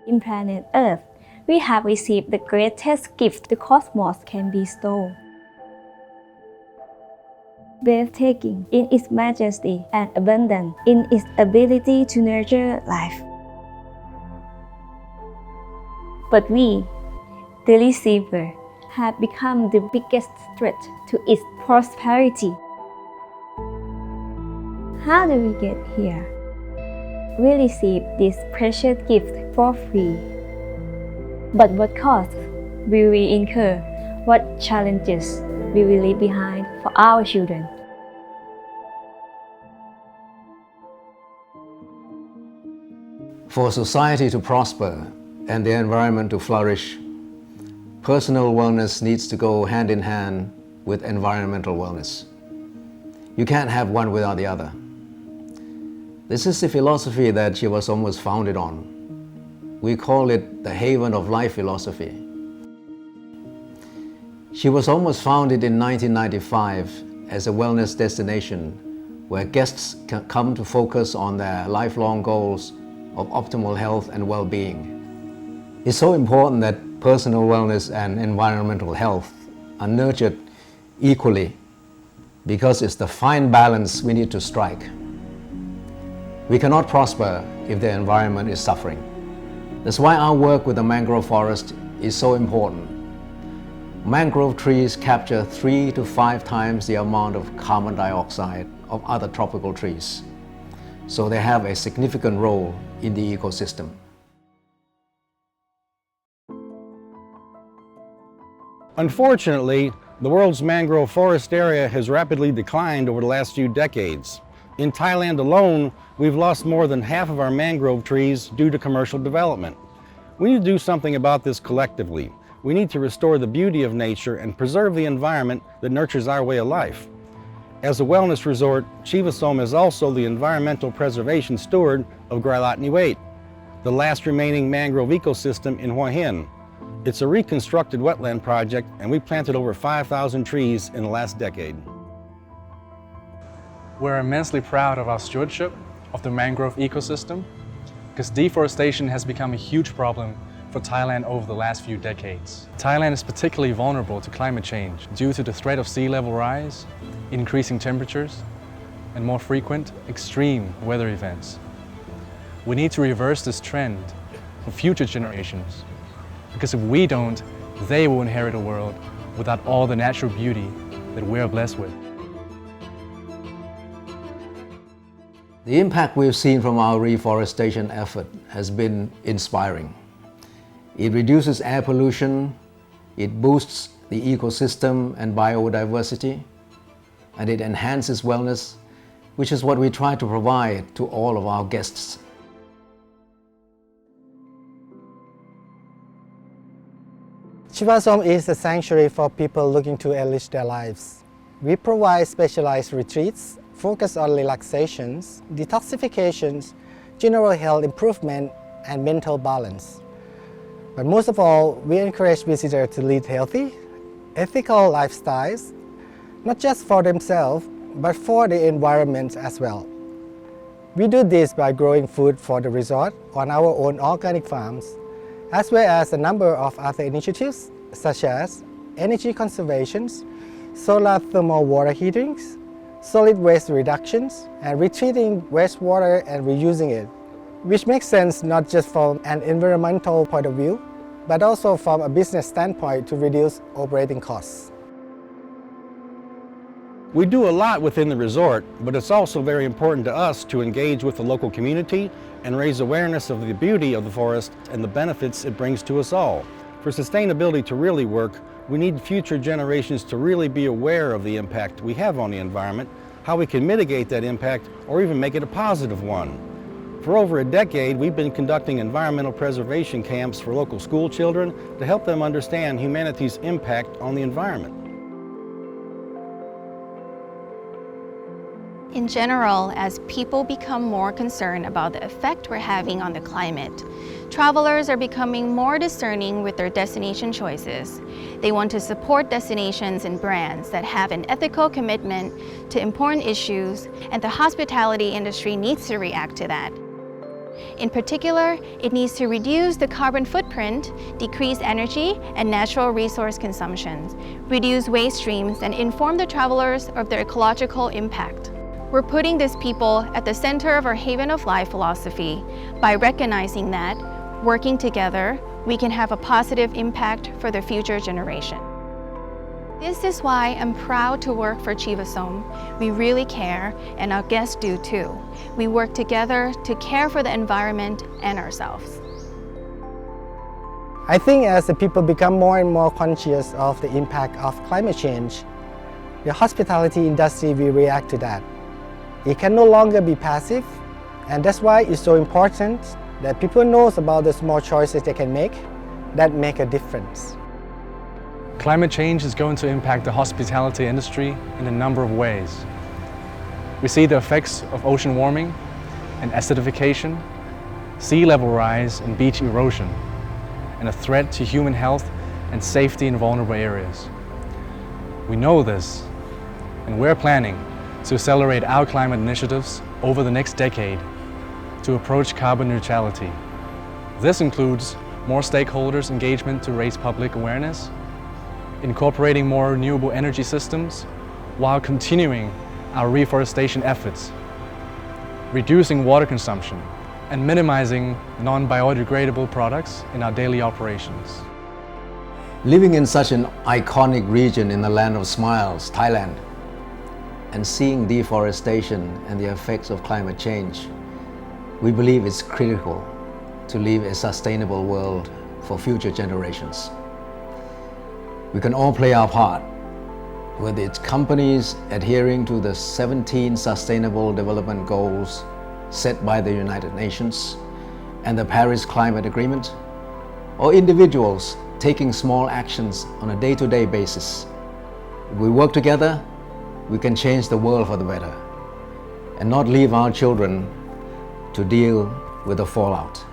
In planet Earth, we have received the greatest gift the cosmos can bestow. Breathtaking in its majesty and abundant in its ability to nurture life. But we, the receiver, have become the biggest threat to its prosperity. How do we get here? We receive this precious gift for free. But what cost will we incur? What challenges will we leave behind for our children? For society to prosper and the environment to flourish, personal wellness needs to go hand in hand with environmental wellness. You can't have one without the other. This is the philosophy that Chiva-Som was founded on. We call it the haven of life philosophy. Chiva-Som was founded in 1995 as a wellness destination where guests can come to focus on their lifelong goals of optimal health and well-being. It's so important that personal wellness and environmental health are nurtured equally because it's the fine balance we need to strike. We cannot prosper if the environment is suffering. That's why our work with the mangrove forest is so important. Mangrove trees capture 3 to 5 times the amount of carbon dioxide of other tropical trees, so they have a significant role in the ecosystem. Unfortunately, the world's mangrove forest area has rapidly declined over the last few decades. In Thailand alone, we've lost more than half of our mangrove trees due to commercial development. We need to do something about this collectively. We need to restore the beauty of nature and preserve the environment that nurtures our way of life. As a wellness resort, Chiva-Som is also the environmental preservation steward of Grai-Lat-Niwait, the last remaining mangrove ecosystem in Hua Hin. It's a reconstructed wetland project, and we planted over 5,000 trees in the last decade. We're immensely proud of our stewardship of the mangrove ecosystem because deforestation has become a huge problem for Thailand over the last few decades. Thailand is particularly vulnerable to climate change due to the threat of sea level rise, increasing temperatures, and more frequent extreme weather events. We need to reverse this trend for future generations because if we don't, they will inherit a world without all the natural beauty that we are blessed with. The impact we've seen from our reforestation effort has been inspiring. It reduces air pollution, it boosts the ecosystem and biodiversity, and it enhances wellness, which is what we try to provide to all of our guests. Chiva-Som is a sanctuary for people looking to enrich their lives. We provide specialized retreats focused on relaxations, detoxifications, general health improvement, and mental balance. But most of all, we encourage visitors to lead healthy, ethical lifestyles, not just for themselves, but for the environment as well. We do this by growing food for the resort on our own organic farms, as well as a number of other initiatives such as energy conservation, solar thermal water heatings, solid waste reductions, and retreating wastewater and reusing it, which makes sense not just from an environmental point of view, but also from a business standpoint to reduce operating costs. We do a lot within the resort, but it's also very important to us to engage with the local community and raise awareness of the beauty of the forest and the benefits it brings to us all. For sustainability to really work, we need future generations to really be aware of the impact we have on the environment, how we can mitigate that impact, or even make it a positive one. For over a decade, we've been conducting environmental preservation camps for local school children to help them understand humanity's impact on the environment. In general, as people become more concerned about the effect we're having on the climate, travelers are becoming more discerning with their destination choices. They want to support destinations and brands that have an ethical commitment to important issues, and the hospitality industry needs to react to that. In particular, it needs to reduce the carbon footprint, decrease energy and natural resource consumption, reduce waste streams, and inform the travelers of their ecological impact. We're putting these people at the center of our Haven of Life philosophy by recognizing that, working together, we can have a positive impact for the future generation. This is why I'm proud to work for Chiva-Som. We really care, and our guests do too. We work together to care for the environment and ourselves. I think as the people become more and more conscious of the impact of climate change, the hospitality industry will react to that. It can no longer be passive, and that's why it's so important that people know about the small choices they can make that make a difference. Climate change is going to impact the hospitality industry in a number of ways. We see the effects of ocean warming and acidification, sea level rise and beach erosion, and a threat to human health and safety in vulnerable areas. We know this, and we're planning to accelerate our climate initiatives over the next decade to approach carbon neutrality. This includes more stakeholders' engagement to raise public awareness, incorporating more renewable energy systems while continuing our reforestation efforts, reducing water consumption, and minimizing non-biodegradable products in our daily operations. Living in such an iconic region in the land of smiles, Thailand, and seeing deforestation and the effects of climate change, we believe it's critical to leave a sustainable world for future generations. We can all play our part, with its companies adhering to the 17 Sustainable Development Goals set by the United Nations and the Paris Climate Agreement, or individuals taking small actions on a day-to-day basis. If we work together, we can change the world for the better and not leave our children to deal with the fallout.